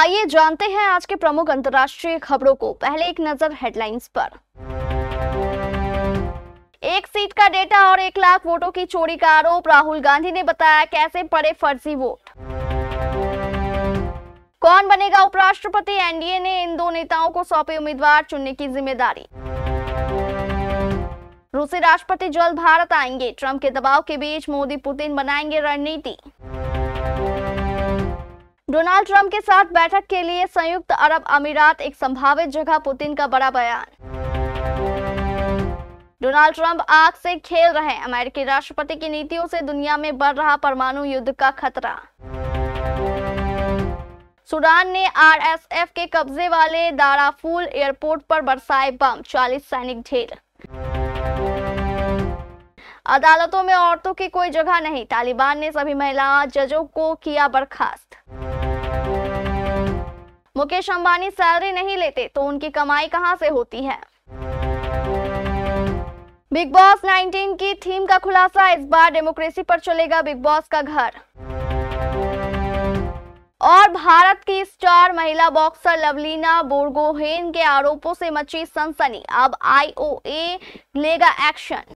आइए जानते हैं आज के प्रमुख अंतर्राष्ट्रीय खबरों को। पहले एक नजर हेडलाइंस पर। एक सीट का डेटा और 1 लाख वोटों की चोरी का आरोप, राहुल गांधी ने बताया कैसे पड़े फर्जी वोट। कौन बनेगा उपराष्ट्रपति, एनडीए ने इन 2 नेताओं को सौंपी उम्मीदवार चुनने की जिम्मेदारी। रूसी राष्ट्रपति जल्द भारत आएंगे, ट्रंप के दबाव के बीच मोदी पुतिन बनाएंगे रणनीति। डोनाल्ड ट्रंप के साथ बैठक के लिए संयुक्त अरब अमीरात एक संभावित जगह, पुतिन का बड़ा बयान। डोनाल्ड ट्रंप आग से खेल रहे, अमेरिकी राष्ट्रपति की नीतियों से दुनिया में बढ़ रहा परमाणु युद्ध का खतरा। सूडान ने आरएसएफ के कब्जे वाले दाराफूल एयरपोर्ट पर बरसाए बम, 40 सैनिक ढेर। अदालतों में औरतों की कोई जगह नहीं, तालिबान ने सभी महिला जजों को किया बर्खास्त। मुकेश अंबानी सैलरी नहीं लेते तो उनकी कमाई कहां से होती है। बिग बॉस 19 की थीम का खुलासा, इस बार डेमोक्रेसी पर चलेगा बिग बॉस का घर। और भारत की स्टार महिला बॉक्सर लवलीना बोरगोहेन के आरोपों से मची सनसनी, अब आईओए लेगा एक्शन।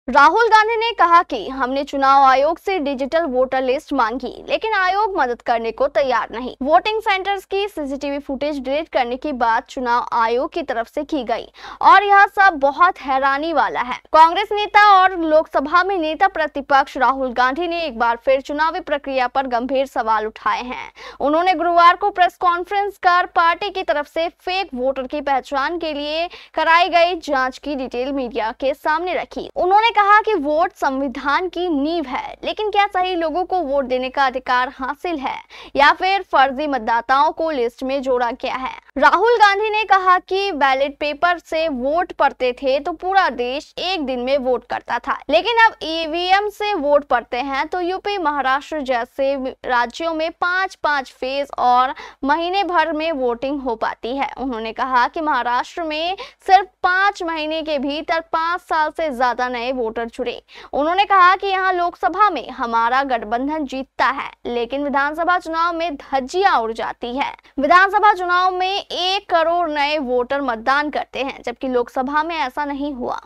राहुल गांधी ने कहा कि हमने चुनाव आयोग से डिजिटल वोटर लिस्ट मांगी, लेकिन आयोग मदद करने को तैयार नहीं। वोटिंग सेंटर्स की सीसीटीवी फुटेज डिलीट करने की बात चुनाव आयोग की तरफ से की गई और यह सब बहुत हैरानी वाला है। कांग्रेस नेता और लोकसभा में नेता प्रतिपक्ष राहुल गांधी ने एक बार फिर चुनावी प्रक्रिया पर गंभीर सवाल उठाए हैं। उन्होंने गुरुवार को प्रेस कॉन्फ्रेंस कर पार्टी की तरफ से फेक वोटर की पहचान के लिए कराई गई जांच की डिटेल मीडिया के सामने रखी। उन्होंने कहा कि वोट संविधान की नींव है, लेकिन क्या सही लोगों को वोट देने का अधिकार हासिल है या फिर फर्जी मतदाताओं को लिस्ट में जोड़ा गया है। राहुल गांधी ने कहा कि बैलेट पेपर से वोट पड़ते थे तो पूरा देश एक दिन में वोट करता था, लेकिन अब ईवीएम से वोट पड़ते हैं तो यूपी, महाराष्ट्र जैसे राज्यों में 5-5 फेज और महीने भर में वोटिंग हो पाती है। उन्होंने कहा कि महाराष्ट्र में सिर्फ 5 महीने के भीतर 5 साल से ज्यादा नए वोटर जुड़े। उन्होंने कहा कि यहाँ लोकसभा में हमारा गठबंधन जीतता है, लेकिन विधानसभा चुनाव में धज्जियां उड़ जाती है। विधानसभा चुनाव में 1 करोड़ नए वोटर मतदान करते हैं, जबकि लोकसभा में ऐसा नहीं हुआ।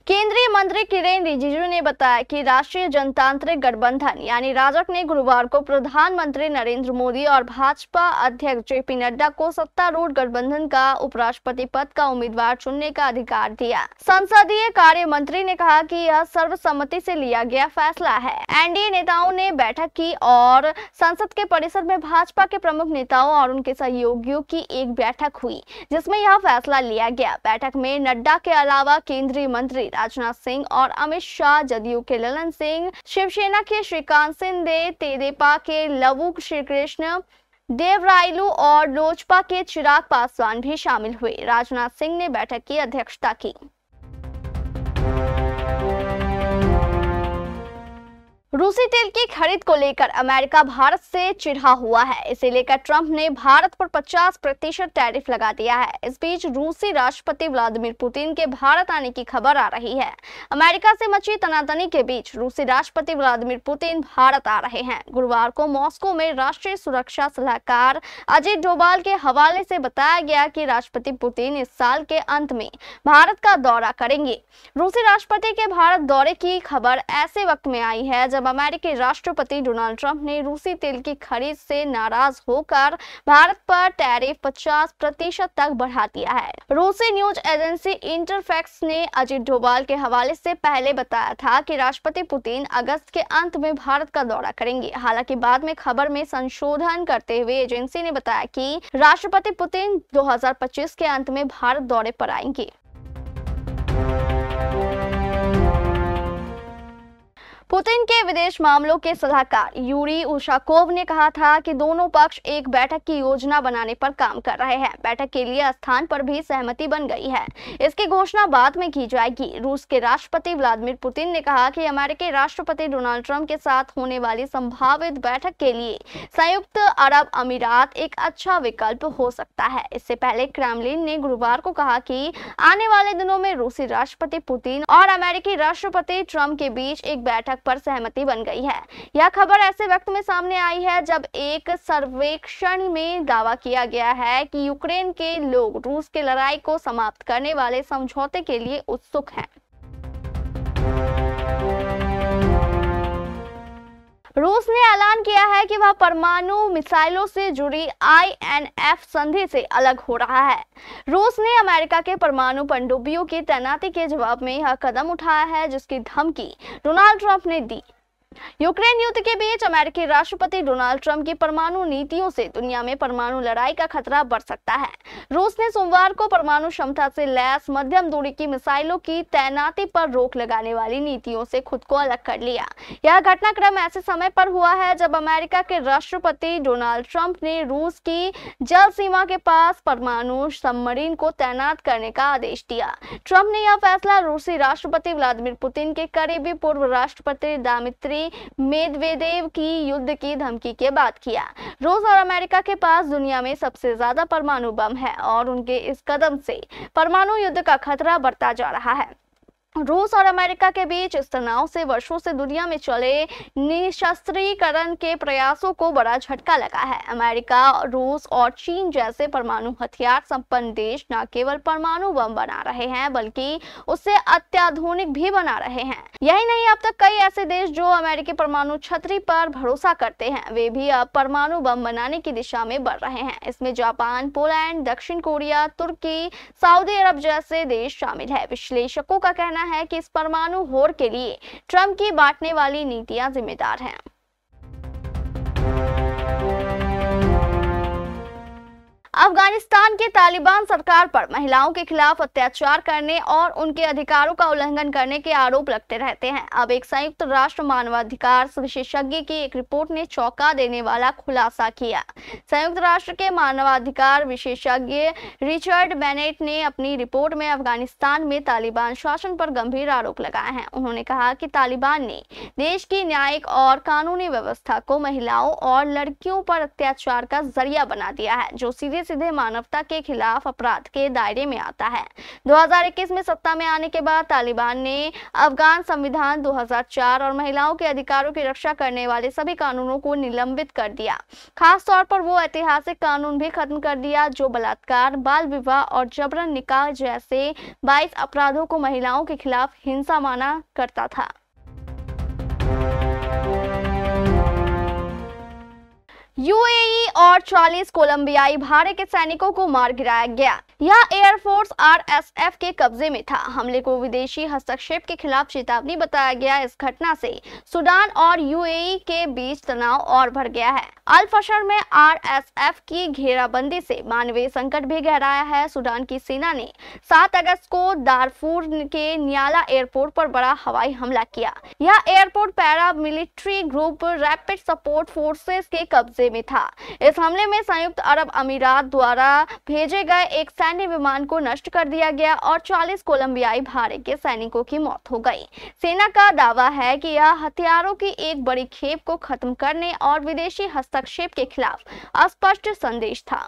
केंद्रीय मंत्री किरेन रिजिजू ने बताया कि राष्ट्रीय जनतांत्रिक गठबंधन यानी राजग ने गुरुवार को प्रधानमंत्री नरेंद्र मोदी और भाजपा अध्यक्ष जेपी नड्डा को सत्तारूढ़ गठबंधन का उपराष्ट्रपति पद का उम्मीदवार चुनने का अधिकार दिया। संसदीय कार्य मंत्री ने कहा कि यह सर्वसम्मति से लिया गया फैसला है। एनडीए नेताओं ने बैठक की और संसद के परिसर में भाजपा के प्रमुख नेताओं और उनके सहयोगियों की एक बैठक हुई, जिसमें यह फैसला लिया गया। बैठक में नड्डा के अलावा केंद्रीय मंत्री राजनाथ सिंह और अमित शाह, जदयू के ललन सिंह, शिवसेना के श्रीकांत शिंदे, तेदेपा के लवु श्रीकृष्ण देवरायलू और लोजपा के चिराग पासवान भी शामिल हुए। राजनाथ सिंह ने बैठक की अध्यक्षता की। रूसी तेल की खरीद को लेकर अमेरिका भारत से चिढ़ा हुआ है। इसे लेकर ट्रंप ने भारत पर 50% टैरिफ लगा दिया है। इस बीच रूसी राष्ट्रपति व्लादिमीर पुतिन के भारत आने की खबर आ रही है। अमेरिका से मची तनातनी के बीच रूसी राष्ट्रपति व्लादिमीर पुतिन भारत आ रहे हैं। गुरुवार को मॉस्को में राष्ट्रीय सुरक्षा सलाहकार अजित डोभाल के हवाले से बताया गया कि राष्ट्रपति पुतिन इस साल के अंत में भारत का दौरा करेंगे। रूसी राष्ट्रपति के भारत दौरे की खबर ऐसे वक्त में आई है जब अमेरिकी राष्ट्रपति डोनाल्ड ट्रंप ने रूसी तेल की खरीद से नाराज होकर भारत पर टैरिफ 50% तक बढ़ा दिया है। रूसी न्यूज एजेंसी इंटरफैक्स ने अजित डोभाल के हवाले से पहले बताया था कि राष्ट्रपति पुतिन अगस्त के अंत में भारत का दौरा करेंगे। हालांकि बाद में खबर में संशोधन करते हुए एजेंसी ने बताया कि राष्ट्रपति पुतिन 2025 के अंत में भारत दौरे पर आएंगे। पुतिन के विदेश मामलों के सलाहकार यूरी उशाकोव ने कहा था कि दोनों पक्ष एक बैठक की योजना बनाने पर काम कर रहे हैं। बैठक के लिए स्थान पर भी सहमति बन गई है। इसकी घोषणा बाद में की जाएगी। रूस के राष्ट्रपति व्लादिमीर पुतिन ने कहा कि अमेरिकी राष्ट्रपति डोनाल्ड ट्रंप के साथ होने वाली संभावित बैठक के लिए संयुक्त अरब अमीरात एक अच्छा विकल्प हो सकता है। इससे पहले क्रेमलिन ने गुरुवार को कहा कि आने वाले दिनों में रूसी राष्ट्रपति पुतिन और अमेरिकी राष्ट्रपति ट्रंप के बीच एक बैठक पर सहमति बन गई है। यह खबर ऐसे वक्त में सामने आई है जब एक सर्वेक्षण में दावा किया गया है कि यूक्रेन के लोग रूस की लड़ाई को समाप्त करने वाले समझौते के लिए उत्सुक हैं। रूस ने ऐलान किया है कि वह परमाणु मिसाइलों से जुड़ी INF संधि से अलग हो रहा है। रूस ने अमेरिका के परमाणु पनडुब्बियों की तैनाती के जवाब में यह कदम उठाया है, जिसकी धमकी डोनाल्ड ट्रंप ने दी। यूक्रेन युद्ध के बीच अमेरिकी राष्ट्रपति डोनाल्ड ट्रंप की परमाणु नीतियों से दुनिया में परमाणु लड़ाई का खतरा बढ़ सकता है। रूस ने सोमवार को परमाणु क्षमता से लैस मध्यम दूरी की मिसाइलों की तैनाती पर रोक लगाने वाली नीतियों से खुद को अलग कर लिया। यह घटनाक्रम ऐसे समय पर हुआ है जब अमेरिका के राष्ट्रपति डोनाल्ड ट्रंप ने रूस की जल सीमा के पास परमाणु सबमरीन को तैनात करने का आदेश दिया। ट्रंप ने यह फैसला रूसी राष्ट्रपति व्लादिमीर पुतिन के करीबी पूर्व राष्ट्रपति दिमित्री मेदवेदेव की युद्ध की धमकी के बाद किया। रूस और अमेरिका के पास दुनिया में सबसे ज्यादा परमाणु बम है और उनके इस कदम से परमाणु युद्ध का खतरा बढ़ता जा रहा है। रूस और अमेरिका के बीच इस तनाव से वर्षों से दुनिया में चले निशस्त्रीकरण के प्रयासों को बड़ा झटका लगा है। अमेरिका, रूस और चीन जैसे परमाणु हथियार संपन्न देश न केवल परमाणु बम बना रहे हैं बल्कि उससे अत्याधुनिक भी बना रहे हैं। यही नहीं, अब तक कई ऐसे देश जो अमेरिकी परमाणु छतरी पर भरोसा करते हैं वे भी अब परमाणु बम बनाने की दिशा में बढ़ रहे हैं। इसमें जापान, पोलैंड, दक्षिण कोरिया, तुर्की, सऊदी अरब जैसे देश शामिल है। विश्लेषकों का कहना है कि इस परमाणु होड़ के लिए ट्रंप की बांटने वाली नीतियां जिम्मेदार हैं। अफगानिस्तान के तालिबान सरकार पर महिलाओं के खिलाफ अत्याचार करने और उनके अधिकारों का उल्लंघन करने के आरोप लगते रहते हैं। अब एक संयुक्त राष्ट्र मानवाधिकार विशेषज्ञ की एक रिपोर्ट ने चौंका देने वाला खुलासा किया। संयुक्त राष्ट्र के मानवाधिकार विशेषज्ञ रिचर्ड बेनेट ने अपनी रिपोर्ट में अफगानिस्तान में तालिबान शासन पर गंभीर आरोप लगाए हैं। उन्होंने कहा कि तालिबान ने देश की न्यायिक और कानूनी व्यवस्था को महिलाओं और लड़कियों पर अत्याचार का जरिया बना दिया है, जो सीधे मानवता के खिलाफ अपराध के दायरे में आता है। 2021 में सत्ता में आने के बाद तालिबान ने अफगान संविधान 2004 और महिलाओं के अधिकारों की रक्षा करने वाले सभी कानूनों को निलंबित कर दिया। खास तौर पर वो ऐतिहासिक कानून भी खत्म कर दिया जो बलात्कार, बाल विवाह और जबरन निकाह जैसे 22 अपराधों को महिलाओं के खिलाफ हिंसा माना करता था। यूएई और 40 कोलंबियाई भाड़े के सैनिकों को मार गिराया गया। यह एयरफोर्स RSF के कब्जे में था। हमले को विदेशी हस्तक्षेप के खिलाफ चेतावनी बताया गया। इस घटना से सूडान और यूएई के बीच तनाव और बढ़ गया है। अल फशर में RSF की घेराबंदी से मानवीय संकट भी गहराया है। सूडान की सेना ने 7 अगस्त को दारफूर के नियाला एयरपोर्ट पर बड़ा हवाई हमला किया। यह airport para military group rapid support forces के कब्जे में था। इस हमले में संयुक्त अरब अमीरात द्वारा भेजे गए एक सैन्य विमान को नष्ट कर दिया गया और 40 कोलंबियाई भाड़े के सैनिकों की मौत हो गई। सेना का दावा है कि यह हथियारों की एक बड़ी खेप को खत्म करने और विदेशी हस्तक्षेप के खिलाफ अस्पष्ट संदेश था।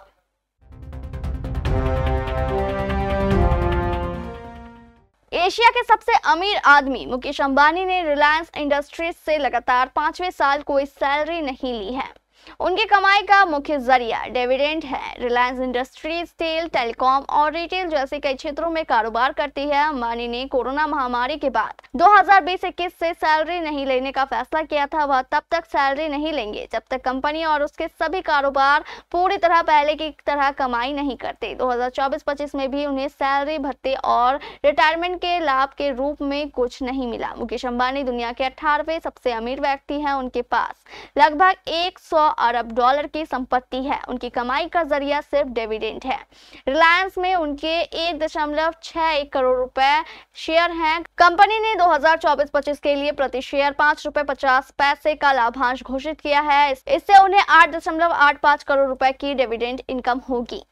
एशिया के सबसे अमीर आदमी मुकेश अंबानी ने रिलायंस इंडस्ट्रीज से लगातार 5वें साल कोई सैलरी नहीं ली है। उनकी कमाई का मुख्य जरिया डिविडेंड है। रिलायंस इंडस्ट्रीज तेल, टेलीकॉम और रिटेल जैसे कई क्षेत्रों में कारोबार करती है। अंबानी ने कोरोना महामारी के बाद 2020-21 से सैलरी नहीं लेने का फैसला किया था। वह तब तक सैलरी नहीं लेंगे जब तक कंपनी और उसके सभी कारोबार पूरी तरह पहले की तरह कमाई नहीं करते। 2024-25 में भी उन्हें सैलरी, भत्ते और रिटायरमेंट के लाभ के रूप में कुछ नहीं मिला। मुकेश अंबानी दुनिया के 18वें सबसे अमीर व्यक्ति हैं। उनके पास लगभग 100 अरब डॉलर की संपत्ति है। उनकी कमाई का जरिया सिर्फ डिविडेंड है। रिलायंस में उनके 1.61 करोड़ रुपए शेयर हैं। कंपनी ने 2024-25 के लिए प्रति शेयर 5 रुपए 50 पैसे का लाभांश घोषित किया है। इससे उन्हें 8.85 करोड़ रुपए की डिविडेंड इनकम होगी।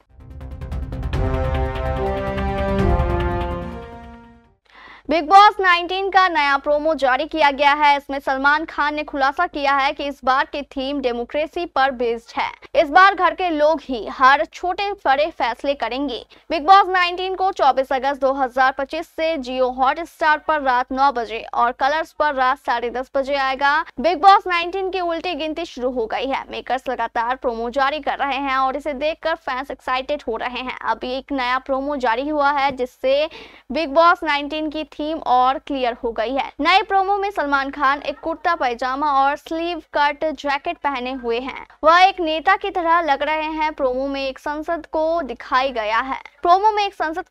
बिग बॉस 19 का नया प्रोमो जारी किया गया है। इसमें सलमान खान ने खुलासा किया है कि इस बार की थीम डेमोक्रेसी पर बेस्ड है। इस बार घर के लोग ही हर छोटे बड़े फैसले करेंगे। बिग बॉस 19 को 24 अगस्त 2025 से जियो हॉटस्टार पर रात 9 बजे और कलर्स पर रात 10:30 बजे आएगा। बिग बॉस 19 की उल्टी गिनती शुरू हो गई है। मेकर्स लगातार प्रोमो जारी कर रहे हैं और इसे देखकर फैंस एक्साइटेड हो रहे हैं। अभी एक नया प्रोमो जारी हुआ है जिससे बिग बॉस 19 की थीम और क्लियर हो गई है। नए प्रोमो में सलमान खान एक कुर्ता पैजामा और स्लीव कट जैकेट पहने हुए हैं। वह एक नेता की तरह लग रहे हैं। प्रोमो में एक संसद को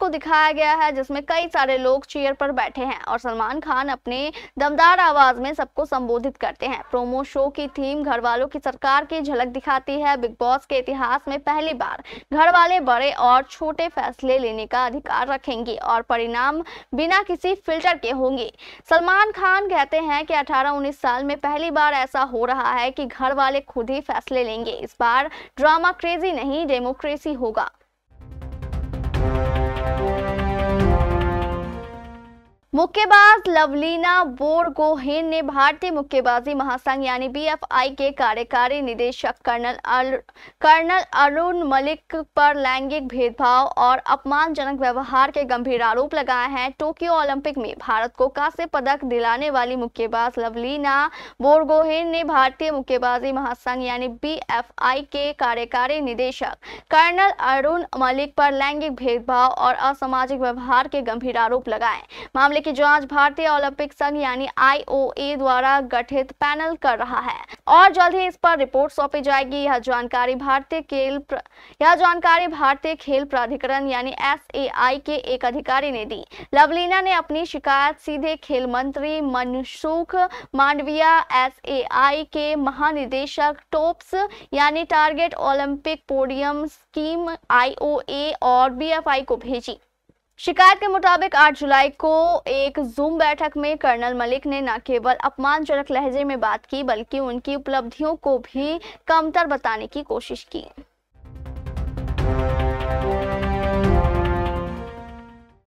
दिखाया गया है जिसमें कई सारे लोग चेयर पर बैठे हैं और सलमान खान अपने दमदार आवाज में सबको संबोधित करते हैं। प्रोमो शो की थीम घर वालों की सरकार की झलक दिखाती है। बिग बॉस के इतिहास में पहली बार घर वाले बड़े और छोटे फैसले लेने का अधिकार रखेंगे और परिणाम बिना किसी फिल्टर के होंगे। सलमान खान कहते हैं कि 18-19 साल में पहली बार ऐसा हो रहा है कि घर वाले खुद ही फैसले लेंगे। इस बार ड्रामा क्रेजी नहीं, डेमोक्रेसी होगा। मुक्केबाज लवलीना बोरगोहेन ने भारतीय मुक्केबाजी महासंघ यानी बीएफआई के कार्यकारी निदेशक कर्नल अरुण मलिक पर लैंगिक भेदभाव और अपमानजनक व्यवहार के गंभीर आरोप लगाए हैं। टोक्यो ओलंपिक में भारत को कांस्य पदक दिलाने वाली मुक्केबाज लवलीना बोरगोहेन ने भारतीय मुक्केबाजी महासंघ यानी बीएफआई के कार्यकारी निदेशक कर्नल अरुण मलिक पर लैंगिक भेदभाव और असामाजिक व्यवहार के गंभीर आरोप लगाए। मामले की जांच भारतीय ओलंपिक संघ यानी आईओए द्वारा गठित पैनल कर रहा है और जल्द ही इस पर रिपोर्ट सौंपी जाएगी। यह जानकारी भारतीय खेल प्राधिकरण यानी एसएआई के एक अधिकारी ने दी। लवलीना ने अपनी शिकायत सीधे खेल मंत्री मनसुख मांडविया, एसएआई के महानिदेशक टोप्स यानी target Olympic podium scheme IOA और बीएफआई को भेजी। शिकायत के मुताबिक 8 जुलाई को एक जूम बैठक में कर्नल मलिक ने न केवल अपमानजनक लहजे में बात की बल्कि उनकी उपलब्धियों को भी कमतर बताने की कोशिश की।